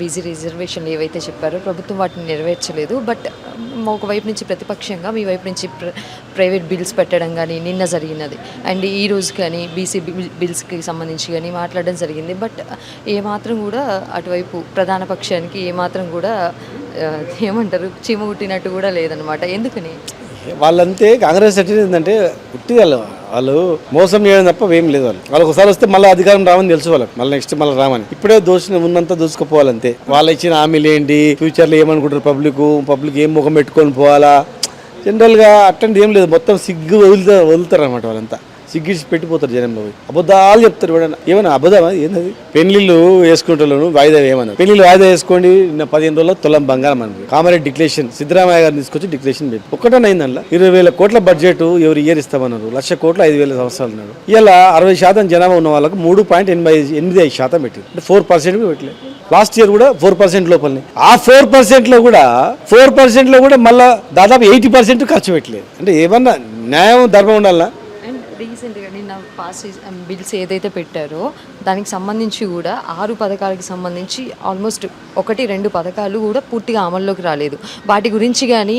BC రిజర్వేషన్లు ఏవైతే చెప్పారో ప్రభుత్వం వాటిని నెరవేర్చలేదు. బట్ ఒకవైపు నుంచి ప్రతిపక్షంగా మీ వైపు నుంచి ప్రైవేట్ బిల్స్ పెట్టడం కానీ నిన్న జరిగినది అండ్ ఈ రోజు కానీ బీసీ బిల్స్కి సంబంధించి కానీ మాట్లాడడం జరిగింది. బట్ ఏమాత్రం కూడా అటువైపు ప్రధాన పక్షానికి ఏమాత్రం కూడా ఏమంటారు చీమ కుట్టినట్టు కూడా లేదనమాట. ఎందుకని వాళ్ళంతే కాంగ్రెస్ అంటే ఏంటంటే ఉట్టి వాళ్ళు మోసం చేయడం తప్ప ఏం లేదు. వాళ్ళు ఒకసారి వస్తే మళ్ళీ అధికారం రామని తెలుసు వాళ్ళకి, మళ్ళీ నెక్స్ట్ మళ్ళీ రామని. ఇప్పుడే ఉన్నంత దోచుకుపోవాలంతే. వాళ్ళు ఇచ్చిన హామీలు ఏంటి, ఫ్యూచర్లో ఏమనుకుంటారు, పబ్లిక్ ఏం ముఖం పెట్టుకొని పోవాలా, జనరల్గా అట్లాంటిది ఏం లేదు. మొత్తం సిగ్గు వదులుతారు అనమాట. వాళ్ళంతా సిగ్గిసి పెట్టిపోతారు జనంలో. అబద్ధాలు చెప్తారు. ఏమన్నా అబద్ధమా ఏంటది? పెళ్లిళ్ళు వేసుకుంటాను వాయిదా ఏమన్నా, పెళ్లిళ్ళు వాయిదా వేసుకోండి 15 రోజుల్లో తులం బంగారం అని కామారెడ్డి డిక్లరేషన్ సిద్ధరామయ్య గారిని తీసుకొచ్చి డిక్లరేషన్ పెట్టి ఒక్కటనే అయిందల్లా. 20,000 కోట్ల బడ్జెట్ ఎవరు ఇయర్ ఇస్తామన్నారు. 1,00,000 కోట్లు 5,000 సంవత్సరాలు అన్నారు. ఇలా 60% జనాభా ఉన్న వాళ్ళకు 3.85% పెట్టింది. అంటే 4% పెట్టలేదు. లాస్ట్ ఇయర్ కూడా 4% లోపలనే. ఆ 4%లో కూడా మళ్ళీ దాదాపు 80% ఖర్చు పెట్టలేదు. అంటే ఏమన్నా న్యాయం ధర్మం ఉండాలా? రీసెంట్గా నిన్న పాస్ బిల్స్ ఏదైతే పెట్టారో దానికి సంబంధించి కూడా 6 పథకాలకి సంబంధించి ఆల్మోస్ట్ 1-2 పథకాలు కూడా పూర్తిగా అమల్లోకి రాలేదు. వాటి గురించి కానీ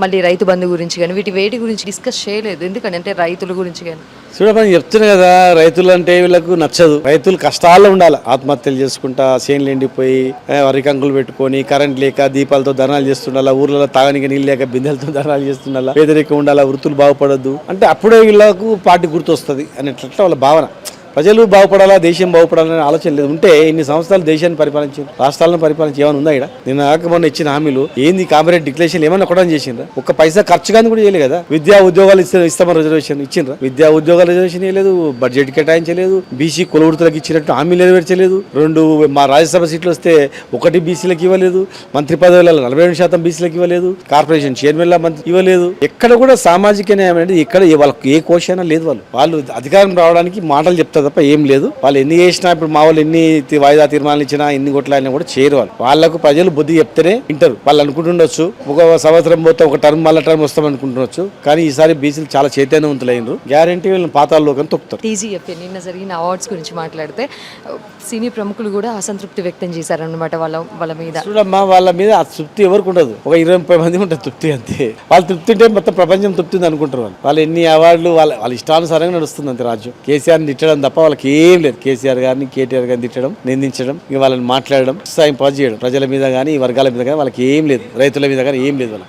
మళ్ళీ రైతు బంధు గురించి కానీ వేటి గురించి డిస్కస్ చేయలేదు. ఎందుకంటే రైతుల గురించి కానీ చూడమని చెప్తున్నా కదా, రైతులు అంటే వీళ్ళకు నచ్చదు. రైతులు కష్టాల్లో ఉండాలి. ఆత్మహత్యలు చేసుకుంటా, చేనులు ఎండిపోయి వరి కంకులు పెట్టుకొని, కరెంట్ లేక దీపాలతో ధర్నాలు చేస్తుండాలా, ఊర్లలో తాగనికి నీళ్ళు లేక బిందెలతో ధర్నాలు చేస్తుండాలా, పేదరికం ఉండాలా, వృత్తులు బాగుపడద్దు అంటే అప్పుడే వీళ్ళకు పార్టీ గుర్తొస్తుంది అనేట్లా వాళ్ళ భావన. ప్రజలు బాగుపడాలా, దేశం బాగుపడాలనే ఆలోచన లేదు. ఉంటే ఇన్ని సంవత్సరాలు దేశాన్ని పరిపాలించారు, రాష్ట్రాలను పరిపాలించి ఏమైనా ఉందా ఇక్కడ? నిన్న మొన్న ఇచ్చిన హామీలు ఏంది? కామారెడ్డి డిక్లరేషన్ ఏమన్నా కూడా చేసిండ్రా? ఒక్క పైసా ఖర్చు కానీ కూడా చేయలేదు కదా. విద్యా ఉద్యోగాలు ఇస్తామని రిజర్వేషన్ ఇచ్చిండ్రా? విద్యా ఉద్యోగాల రిజర్వేషన్ ఇవ్వలేదు, బడ్జెట్ కేటాయించలేదు, బీసీ కులవృత్తులకు ఇచ్చినట్టు హామీలు నెరవేర్చలేదు. 2 మా రాజ్యసభ సీట్లు వస్తే 1 బీసీలకు ఇవ్వలేదు, మంత్రి పదవులలో 42% బీసీలకు ఇవ్వలేదు, కార్పొరేషన్ చైర్మన్ల మంత్రి ఇవ్వలేదు. ఎక్కడ కూడా సామాజిక న్యాయం అనేది ఇక్కడ వాళ్ళకి ఏ కోశైనా లేదు. వాళ్ళు అధికారం రావడానికి మాటలు చెప్తారు తప్ప ఏం లేదు. వాళ్ళు ఎన్ని చేసినా, ఇప్పుడు మా వాళ్ళు ఎన్ని వాయిదా తీర్మానాలు ఇచ్చినా, ఎన్ని కొట్లాడినా కూడా చేయరు. వాళ్ళకు ప్రజలు బుద్ధి చెప్తేనే వింటారు. వాళ్ళు అనుకుంటుండొచ్చు ఒక సంవత్సరం పోతే ఒక టర్మ్ మళ్ళీ టర్మ్ వస్తాం అనుకుంటుండొచ్చు. కానీ ఈసారి బీసీలు చాలా చైతన్యవంతులైనరు. గ్యారంటీ వీళ్ళని పాతాల్లోకని తొక్కుతారు. టీజీఎఫ్ నిన్న జరిగిన అవార్డ్స్ గురించి మాట్లాడితే సినీ ప్రముఖులు కూడా అసంతృప్తి వ్యక్తం చేశారనమాట వాళ్ళ మీద. చూడమ్మా, వాళ్ళ మీద ఆ తృప్తి ఎవరికి ఉండదు. ఒక 20-30 మంది ఉంటుంది తృప్తి, అంతే. వాళ్ళు తృప్తి ఉంటే మొత్తం ప్రపంచం తృప్తి అనుకుంటారు. వాళ్ళు ఎన్ని అవార్డులు వాళ్ళ ఇష్టానుసారంగా నడుస్తుంది అంతే రాజ్యం. కేసీఆర్ని తిట్టడం తప్ప వాళ్ళకి ఏం లేదు. కేసీఆర్ గారిని, కేటీఆర్ గారిని తిట్టడం, నిందించడం, ఇక వాళ్ళని మాట్లాడడం, సాయం పాస్ చేయడం. ప్రజల మీద కానీ, వర్గాల మీద కానీ వాళ్ళకి ఏం లేదు. రైతుల మీద కానీ ఏం లేదు.